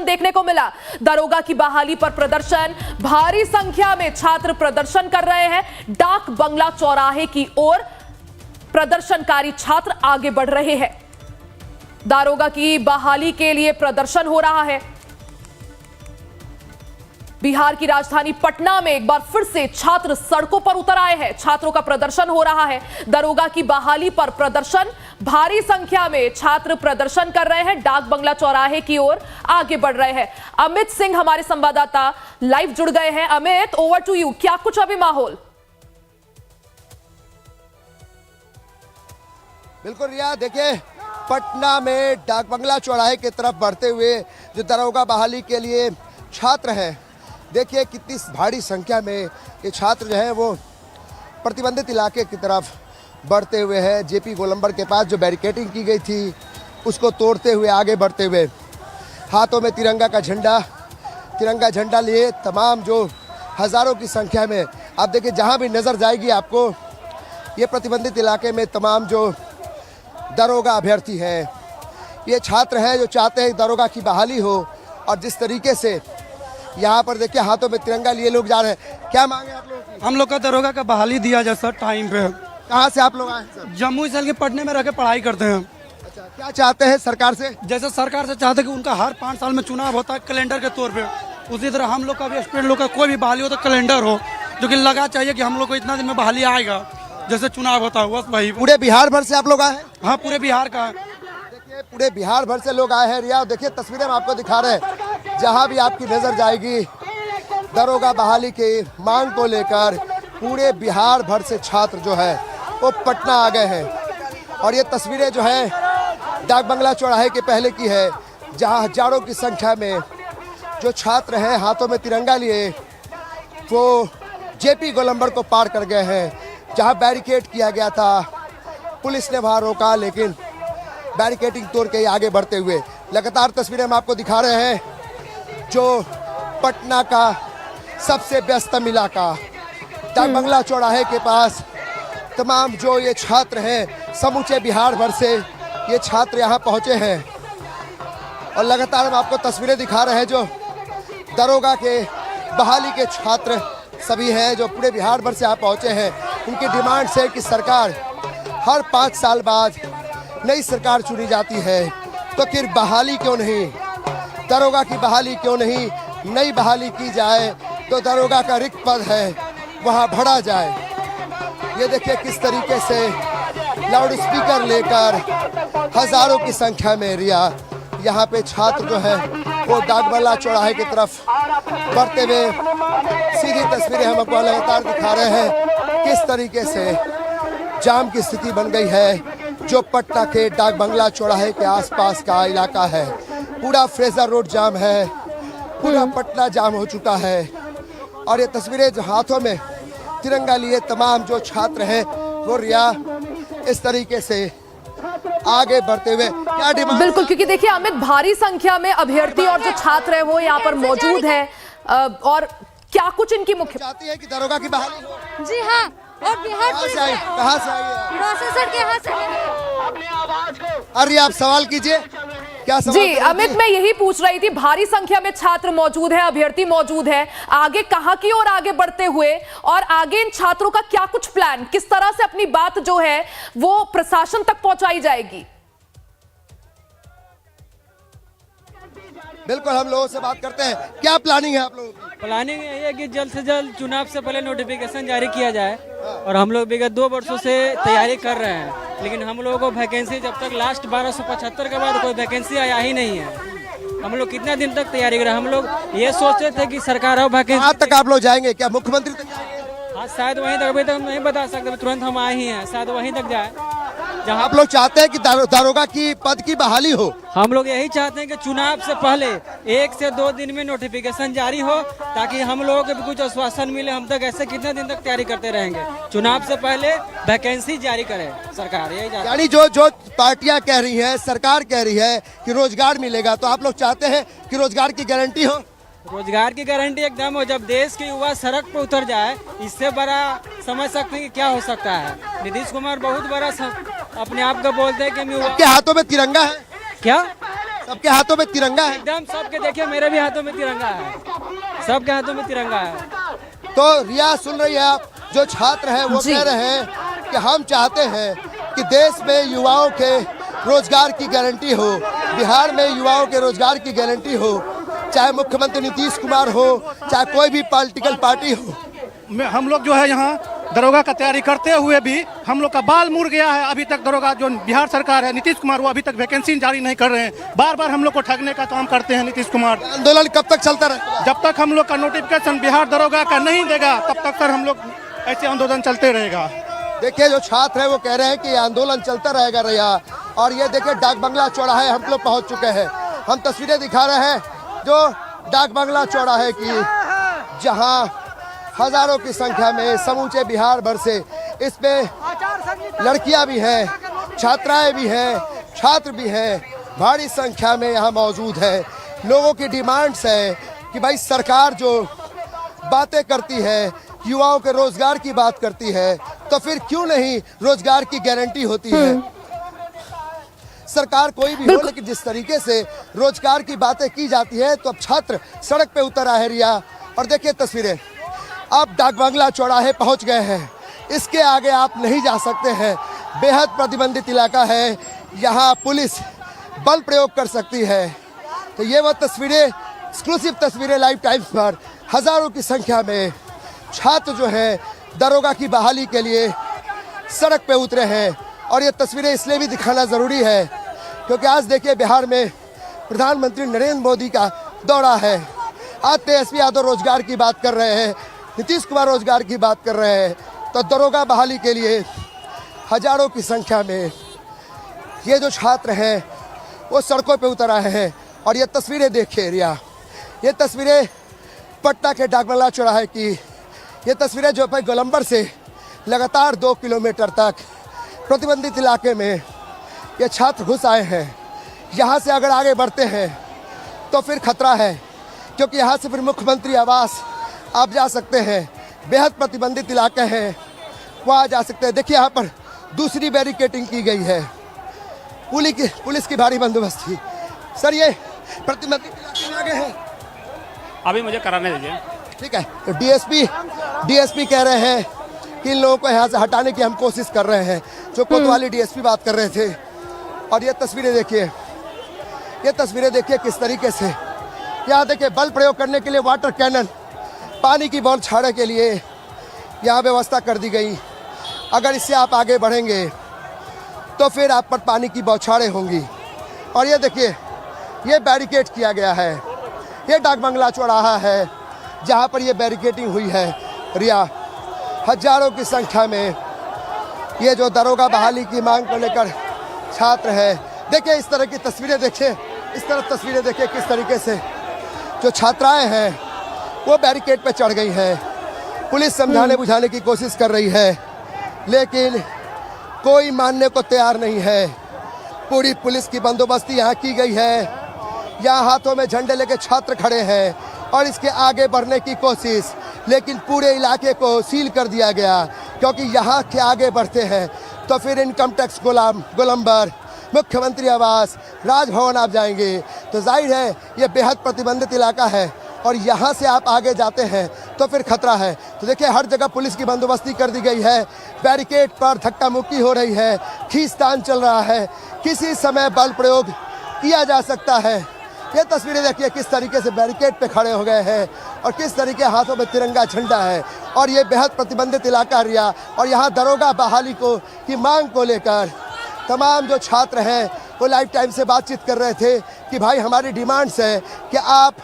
देखने को मिला। दरोगा की बहाली पर प्रदर्शन, भारी संख्या में छात्र प्रदर्शन कर रहे हैं। डाक बंगला चौराहे की ओर प्रदर्शनकारी छात्र आगे बढ़ रहे हैं। दारोगा की बहाली के लिए प्रदर्शन हो रहा है। बिहार की राजधानी पटना में एक बार फिर से छात्र सड़कों पर उतर आए हैं। छात्रों का प्रदर्शन हो रहा है। दरोगा की बहाली पर प्रदर्शन, भारी संख्या में छात्र प्रदर्शन कर रहे हैं। डाक बंगला चौराहे की ओर आगे बढ़ रहे हैं। अमित सिंह हमारे संवाददाता लाइव जुड़ गए हैं। Amit, over to you. क्या कुछ अभी माहौल? बिल्कुल रिया, देखिए पटना में डाक बंगला चौराहे की तरफ बढ़ते हुए जो दरोगा बहाली के लिए छात्र हैं, देखिए कितनी भारी संख्या में ये छात्र जो है वो प्रतिबंधित इलाके की तरफ बढ़ते हुए हैं। जेपी गोलंबर के पास जो बैरिकेडिंग की गई थी उसको तोड़ते हुए आगे बढ़ते हुए, हाथों में तिरंगा झंडा लिए तमाम जो हज़ारों की संख्या में, आप देखिए जहां भी नज़र जाएगी आपको ये प्रतिबंधित इलाके में तमाम जो दरोगा अभ्यर्थी हैं, ये छात्र हैं जो चाहते हैं दरोगा की बहाली हो। और जिस तरीके से यहाँ पर देखिए हाथों में तिरंगा लिए लोग जा रहे हैं। क्या मांगे आप लोगों की? हम लोग का दरोगा का बहाली दिया जाए सर, टाइम पे। कहाँ से आप लोग आए हैं सर? जम्मू से के पटने में रह के पढ़ाई करते हैं। अच्छा, क्या चाहते हैं सरकार से? जैसे सरकार से चाहते हैं कि उनका हर 5 साल में चुनाव होता है कैलेंडर के तौर पे, उसी तरह हम लोग का भी स्टूडेंट लोग का कोई भी बहाली हो तो कैलेंडर हो, जो कि लगा चाहिए कि हम लोग को इतना दिन में बहाली आएगा जैसे चुनाव होता है, बस वही। पूरे बिहार भर से आप लोग आए हैं? हाँ, पूरे बिहार का है। देखिए पूरे बिहार भर से लोग आए हैं रिया। देखिए तस्वीरें हम आपको दिखा रहे हैं, जहाँ भी आपकी नज़र जाएगी दरोगा बहाली की मांग को लेकर पूरे बिहार भर से छात्र जो है वो पटना आ गए हैं। और ये तस्वीरें जो है डाक बंगला चौराहे के पहले की है, जहां हजारों की संख्या में जो छात्र हैं हाथों में तिरंगा लिए वो जेपी गोलंबर को पार कर गए हैं। जहां बैरिकेड किया गया था, पुलिस ने वहां रोका, लेकिन बैरिकेडिंग तोड़ के आगे बढ़ते हुए लगातार तस्वीरें हम आपको दिखा रहे हैं। जो पटना का सबसे व्यस्तम इलाका डाक बंगला चौराहे के पास तमाम जो ये छात्र हैं, समूचे बिहार भर से ये छात्र यहाँ पहुँचे हैं। और लगातार हम आपको तस्वीरें दिखा रहे हैं जो दरोगा के बहाली के छात्र सभी हैं जो पूरे बिहार भर से यहाँ पहुँचे हैं। उनकी डिमांड है कि सरकार हर 5 साल बाद नई सरकार चुनी जाती है, तो फिर बहाली क्यों नहीं, दरोगा की बहाली क्यों नहीं, नई बहाली की जाए तो दरोगा का रिक्त पद है वहाँ भरा जाए। ये देखिए किस तरीके से लाउड स्पीकर लेकर हजारों की संख्या में रिया यहाँ पे छात्र जो है वो डाक बंगला चौराहे की तरफ बढ़ते हुए सीधी तस्वीरें हम आपको लगातार दिखा रहे हैं। किस तरीके से जाम की स्थिति बन गई है जो पटना के डाक बंगला चौराहे के आसपास का इलाका है। पूरा फ्रेजर रोड जाम है, पूरा पटना जाम हो चुका है। और ये तस्वीरें जो हाथों में तिरंगा लिए तमाम जो छात्र हैं वो रिया इस तरीके से आगे बढ़ते हुए क्या डिमांड? बिल्कुल, क्योंकि देखिए अमित, भारी संख्या में अभ्यर्थी और जो छात्र है वो यहाँ पर मौजूद है। और क्या कुछ इनकी मुख्य चाहती है कि दरोगा की बहाली हो? जी हाँ, और बिहार कहाँ से आई है? प्रोसेसर के यहाँ से। अरे आप सवाल कीजिए, क्या सवाल जी करेंगे? अमित, मैं यही पूछ रही थी, भारी संख्या में छात्र मौजूद है, अभ्यर्थी मौजूद है, आगे कहां की ओर आगे बढ़ते हुए, और आगे इन छात्रों का क्या कुछ प्लान, किस तरह से अपनी बात जो है वो प्रशासन तक पहुंचाई जाएगी? बिल्कुल, हम लोगों से बात करते हैं। क्या प्लानिंग है आप लोगों की? प्लानिंग यही है कि जल्द से जल्द चुनाव से पहले नोटिफिकेशन जारी किया जाए। और हम लोग विगत 2 वर्षों से तैयारी कर रहे हैं, लेकिन हम लोगों को वैकेंसी जब तक लास्ट 1275 के बाद कोई वैकेंसी आया ही नहीं है। हम लोग कितना दिन तक तैयारी करें? हम लोग ये सोचते थे कि सरकार अब वैकेंसी। कहाँ तक आप लोग जाएंगे? क्या मुख्यमंत्री तक जाएंगे? हाँ, शायद वहीं तक, अभी तक हम नहीं बता सकते, तुरंत हम आए ही हैं, शायद वहीं तक जाए जहाँ आप लोग चाहते हैं कि दारोगा की पद की बहाली हो। हम लोग यही चाहते हैं कि चुनाव से पहले 1 से 2 दिन में नोटिफिकेशन जारी हो, ताकि हम लोगों को भी कुछ आश्वासन मिले। हम तक ऐसे कितने दिन तक तैयारी करते रहेंगे? चुनाव से पहले वैकेंसी जारी करे सरकार, यही चाहते हैं। यानी जो पार्टियां कह रही हैं, सरकार कह रही है कि रोजगार मिलेगा, तो आप लोग चाहते हैं कि रोजगार की गारंटी हो? रोजगार की गारंटी एकदम हो। जब देश के युवा सड़क पर उतर जाए, इससे बड़ा समझ सकते हैं कि क्या हो सकता है। नीतीश कुमार बहुत बड़ा अपने आप को बोलते हैं कि आपके हाथों में तिरंगा है क्या? सबके हाथों में तिरंगा है। एकदम सबके देखिए, मेरे भी हाथों में तिरंगा है, सबके हाथों में तिरंगा है। तो रिया सुन रही है आप, जो छात्र हैं वो जी। कह रहे हैं कि हम चाहते हैं कि देश में युवाओं के रोजगार की गारंटी हो, बिहार में युवाओं के रोजगार की गारंटी हो, चाहे मुख्यमंत्री नीतीश कुमार हो, चाहे कोई भी पॉलिटिकल पार्टी हो। हम लोग जो है यहाँ दरोगा का तैयारी करते हुए भी हम लोग का बाल मुड़ गया है। अभी तक दरोगा जो बिहार सरकार है, नीतीश कुमार, वो अभी तक वैकेंसी जारी नहीं कर रहे हैं। बार बार हम लोग को ठगने का काम करते हैं नीतीश कुमार। आंदोलन कब तक चलता रहेगा? जब तक हम लोग का नोटिफिकेशन बिहार दरोगा का नहीं देगा तब तक सर हम लोग ऐसे आंदोलन चलते रहेगा। देखिए जो छात्र है वो कह रहे हैं कि ये आंदोलन चलता रहेगा रिया। और ये देखिए डाक बंगला चौराहे हम लोग पहुंच चुके हैं। हम तस्वीरें दिखा रहे हैं जो डाक बंगला चौराहे की, जहां हजारों की संख्या में समूचे बिहार भर से, इसमें लड़कियां भी हैं, छात्राएं भी हैं, छात्र भी हैं, भारी संख्या में यहाँ मौजूद है। लोगों की डिमांड्स है कि भाई सरकार जो बातें करती है, युवाओं के रोजगार की बात करती है, तो फिर क्यों नहीं रोजगार की गारंटी होती है। सरकार कोई भी हो, लेकिन जिस तरीके से रोजगार की बातें की जाती है, तो अब छात्र सड़क पे उतर आए हैं रिया। और देखिए तस्वीरें, आप डाक बंगला चौराहे पहुंच गए हैं, इसके आगे आप नहीं जा सकते हैं। बेहद प्रतिबंधित इलाका है, यहाँ पुलिस बल प्रयोग कर सकती है। तो ये वो तस्वीरें, एक्सक्लूसिव तस्वीरें लाइव टाइम्स पर, हजारों की संख्या में छात्र जो है दरोगा की बहाली के लिए सड़क पे उतरे हैं। और ये तस्वीरें इसलिए भी दिखाना ज़रूरी है क्योंकि आज देखिए बिहार में प्रधानमंत्री नरेंद्र मोदी का दौरा है। आज तेजस्वी यादव रोजगार की बात कर रहे हैं, नीतीश कुमार रोजगार की बात कर रहे हैं। तो दरोगा बहाली के लिए हजारों की संख्या में ये जो छात्र हैं वो सड़कों पे उतर आए हैं। और ये तस्वीरें देखिए रिया, ये तस्वीरें पटना के डाक बंगला चौराहे की, ये तस्वीरें जो है गोलंबर से लगातार 2 किलोमीटर तक प्रतिबंधित इलाके में ये छात्र घुस आए हैं। यहाँ से अगर आगे बढ़ते हैं तो फिर खतरा है, क्योंकि यहाँ से फिर मुख्यमंत्री आवास आप जा सकते हैं। बेहद प्रतिबंधित इलाके हैं, वहाँ जा सकते हैं। देखिए यहाँ पर दूसरी बैरिकेडिंग की गई है, पुलिस की भारी बंदोबस्त थी। सर ये प्रतिबंधित इलाके में आगे हैं, अभी मुझे कराने दीजिए। ठीक है। तो डीएसपी कह रहे हैं कि इन लोगों को यहाँ से हटाने की हम कोशिश कर रहे हैं, जो कोतवाली डीएसपी बात कर रहे थे। और ये तस्वीरें देखिए, ये तस्वीरें देखिए किस तरीके से यहाँ देखिए बल प्रयोग करने के लिए वाटर कैनन, पानी की बॉल छाड़ने के लिए यहाँ व्यवस्था कर दी गई। अगर इससे आप आगे बढ़ेंगे तो फिर आप पर पानी की बौछारें होंगी। और ये देखिए, ये बैरिकेड किया गया है, ये डाक बंगला चौराहा है जहाँ पर ये बैरिकेडिंग हुई है रिया। हजारों की संख्या में ये जो दरोगा बहाली की मांग को लेकर छात्र है। देखिए इस तरह की तस्वीरें, देखिए इस तरह तस्वीरें देखिए किस तरीके से जो छात्राएं हैं वो बैरिकेड पे चढ़ गई हैं। पुलिस समझाने बुझाने की कोशिश कर रही है, लेकिन कोई मानने को तैयार नहीं है। पूरी पुलिस की बंदोबस्ती यहाँ की गई है, यहाँ हाथों में झंडे लेके छात्र खड़े हैं और इसके आगे बढ़ने की कोशिश, लेकिन पूरे इलाके को सील कर दिया गया, क्योंकि यहाँ के आगे बढ़ते हैं तो फिर इनकम टैक्स गोलंबर, मुख्यमंत्री आवास, राजभवन आप जाएंगे, तो जाहिर है ये बेहद प्रतिबंधित इलाका है। और यहाँ से आप आगे जाते हैं तो फिर खतरा है। तो देखिए हर जगह पुलिस की बंदोबस्ती कर दी गई है, बैरिकेड पर धक्का मुक्की हो रही है, खींचतान चल रहा है, किसी समय बल प्रयोग किया जा सकता है। ये तस्वीरें देखिए किस तरीके से बैरिकेड पे खड़े हो गए हैं और किस तरीके हाथों में तिरंगा झंडा है। और ये बेहद प्रतिबंधित इलाका रिया। और यहाँ दरोगा बहाली की मांग को लेकर तमाम जो छात्र हैं वो लाइव टाइम से बातचीत कर रहे थे कि भाई हमारी डिमांड्स है कि आप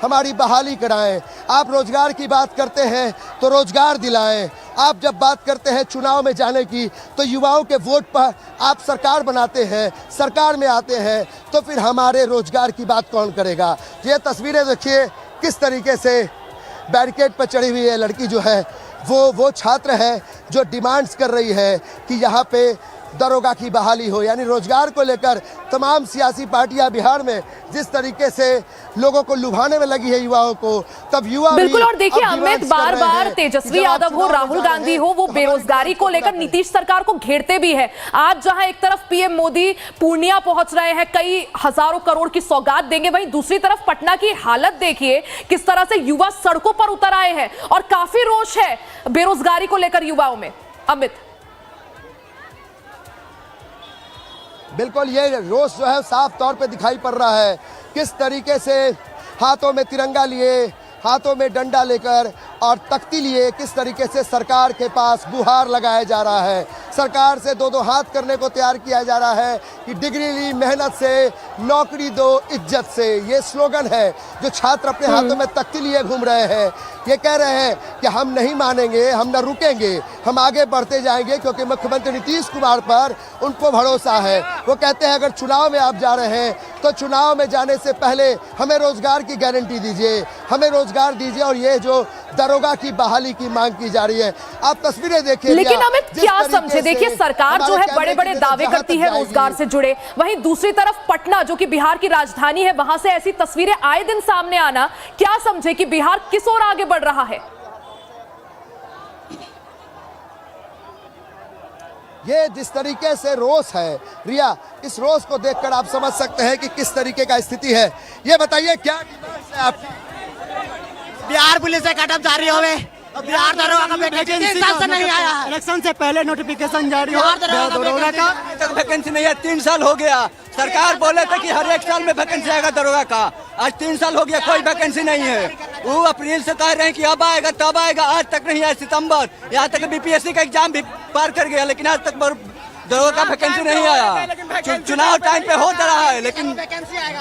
हमारी बहाली कराएं। आप रोजगार की बात करते हैं तो रोजगार दिलाएं। आप जब बात करते हैं चुनाव में जाने की तो युवाओं के वोट पर आप सरकार बनाते हैं, सरकार में आते हैं, तो फिर हमारे रोजगार की बात कौन करेगा। ये तस्वीरें देखिए किस तरीके से बैरिकेड पर चढ़ी हुई है लड़की जो है वो छात्र है जो डिमांड्स कर रही है कि यहाँ पे दरोगा की बहाली हो, यानी रोजगार को लेकर तमाम सियासी पार्टियां बिहार में जिस तरीके से लोगों को लुभाने में लगी है युवाओं को, तब युवा भी बिल्कुल। और देखिए अब अमित, डिमांड्स कर बार रहे बार हैं तेजस्वी कि जब आप यादव हो, चुनाव में राहुल जा रहे गांधी हैं, हो, वो तो हमारे बेरोजगारी को लेकर नीतीश सरकार को घेरते भी है। आज जहां एक तरफ पीएम मोदी पूर्णिया पहुंच रहे हैं, कई हजारों करोड़ की सौगात देंगे, वहीं दूसरी तरफ पटना की हालत देखिए किस तरह से युवा सड़कों पर उतर आए हैं और काफी रोष है बेरोजगारी को लेकर युवाओं में। अमित, बिल्कुल ये रोष जो है साफ तौर पे दिखाई पड़ रहा है, किस तरीके से हाथों में तिरंगा लिए, हाथों में डंडा लेकर और तख्ती लिए किस तरीके से सरकार के पास गुहार लगाया जा रहा है। सरकार से दो दो हाथ करने को तैयार किया जा रहा है कि डिग्री ली मेहनत से, नौकरी दो इज्जत से। ये स्लोगन है जो छात्र अपने हाथों में तख्ती लिए घूम रहे हैं। ये कह रहे हैं कि हम नहीं मानेंगे, हम न रुकेंगे, हम आगे बढ़ते जाएंगे, क्योंकि मुख्यमंत्री नीतीश कुमार पर उनको भरोसा है। वो कहते हैं अगर चुनाव में आप जा रहे हैं तो चुनाव में जाने से पहले हमें रोजगार की गारंटी दीजिए, हमें रोजगार दीजिए। और ये जो दरोगा की बहाली की मांग की जा रही है, आप तस्वीरें देखिए। लेकिन अमित क्या समझे, देखिए सरकार जो है बड़े बड़े दावे करती है रोजगार से जुड़े, वहीं दूसरी तरफ पटना जो कि बिहार की राजधानी है, वहां से ऐसी तस्वीरें आए दिन सामने आना, क्या समझे कि बिहार किस ओर आगे बढ़ रहा है? ये जिस तरीके से रोष है रिया, इस रोष को देखकर आप समझ सकते हैं कि किस तरीके का स्थिति है। ये बताइए क्या डिमांड्स है आपकी? बिहार पुलिस से कटअप जारी होवे, बिहार दरोगा का वैकेंसी 3 साल से नहीं आया है। इलेक्शन से पहले नोटिफिकेशन जारी हो बिहार दरोगा का तक वैकेंसी नहीं है। 3 साल हो गया, सरकार बोले थे कि हर एक साल में वैकेंसी आएगा दरोगा का। आज 3 साल हो गया, कोई वैकेंसी नहीं है। वो अप्रैल से कह रहे हैं कि अब आएगा तब आएगा, आज तक नहीं आया। सितंबर, यहाँ तक बीपीएससी का एग्जाम भी पार कर गया, लेकिन आज तक दरोगा का वैकेंसी नहीं आया। चुनाव टाइम पे हो रहा है लेकिन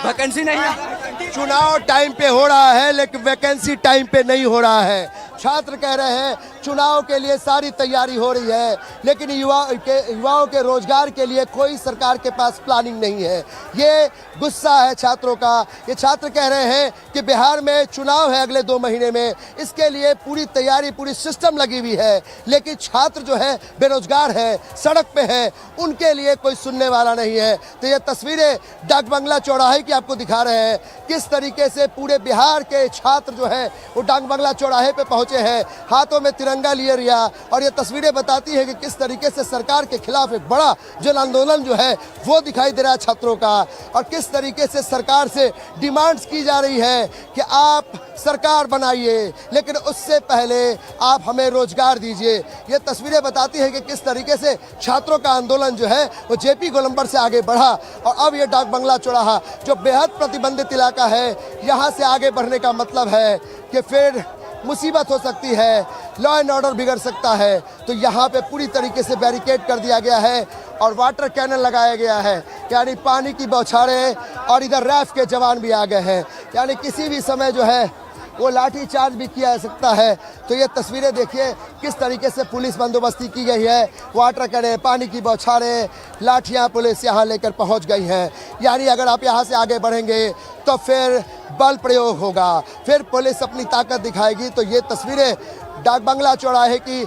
वैकेंसी नहीं है। चुनाव टाइम पे हो रहा है लेकिन वैकेंसी टाइम पे नहीं हो रहा है। छात्र कह रहे हैं चुनाव के लिए सारी तैयारी हो रही है, लेकिन युवाओं के रोजगार के लिए कोई सरकार के पास प्लानिंग नहीं है। ये गुस्सा है छात्रों का। ये छात्र कह रहे हैं कि बिहार में चुनाव है अगले 2 महीने में, इसके लिए पूरी तैयारी, पूरी सिस्टम लगी हुई है, लेकिन छात्र जो है बेरोजगार है, सड़क पे है, उनके लिए कोई सुनने वाला नहीं है। तो ये तस्वीरें डाक बंगला चौराहे की आपको दिखा रहे हैं, किस तरीके से पूरे बिहार के छात्र जो है वो डाक बंगला चौराहे पे पहुंचे हैं, हाथों में तिरंगा लिए रिया। और ये तस्वीरें बताती है कि किस तरीके से सरकार के खिलाफ एक बड़ा जन आंदोलन जो है वो दिखाई दे रहा है छात्रों का, और किस तरीके से सरकार से डिमांड्स की जा रही है कि आप सरकार बनाइए, लेकिन उससे पहले आप हमें रोजगार दीजिए। ये तस्वीरें बताती है कि किस तरीके से छात्रों का आंदोलन जो है वो जेपी गोलंबर से आगे बढ़ा, और अब ये डाक बंगला चौराहा जो बेहद प्रतिबंधित इलाका है, यहाँ से आगे बढ़ने का मतलब है कि फिर मुसीबत हो सकती है, लॉ एंड ऑर्डर बिगड़ सकता है। तो यहाँ पे पूरी तरीके से बैरिकेड कर दिया गया है और वाटर कैनन लगाया गया है, यानी पानी की बौछारें, और इधर रैफ के जवान भी आ गए हैं, यानी किसी भी समय जो है वो लाठी चार्ज भी किया जा सकता है। तो ये तस्वीरें देखिए किस तरीके से पुलिस बंदोबस्ती की गई है, वाटर कैनन, पानी की बौछारें, लाठियाँ पुलिस यहाँ लेकर पहुँच गई हैं। यानी अगर आप यहाँ से आगे बढ़ेंगे तो फिर बल प्रयोग होगा, फिर पुलिस अपनी ताकत दिखाएगी। तो ये तस्वीरें डाक बंगला चौराहे की, ये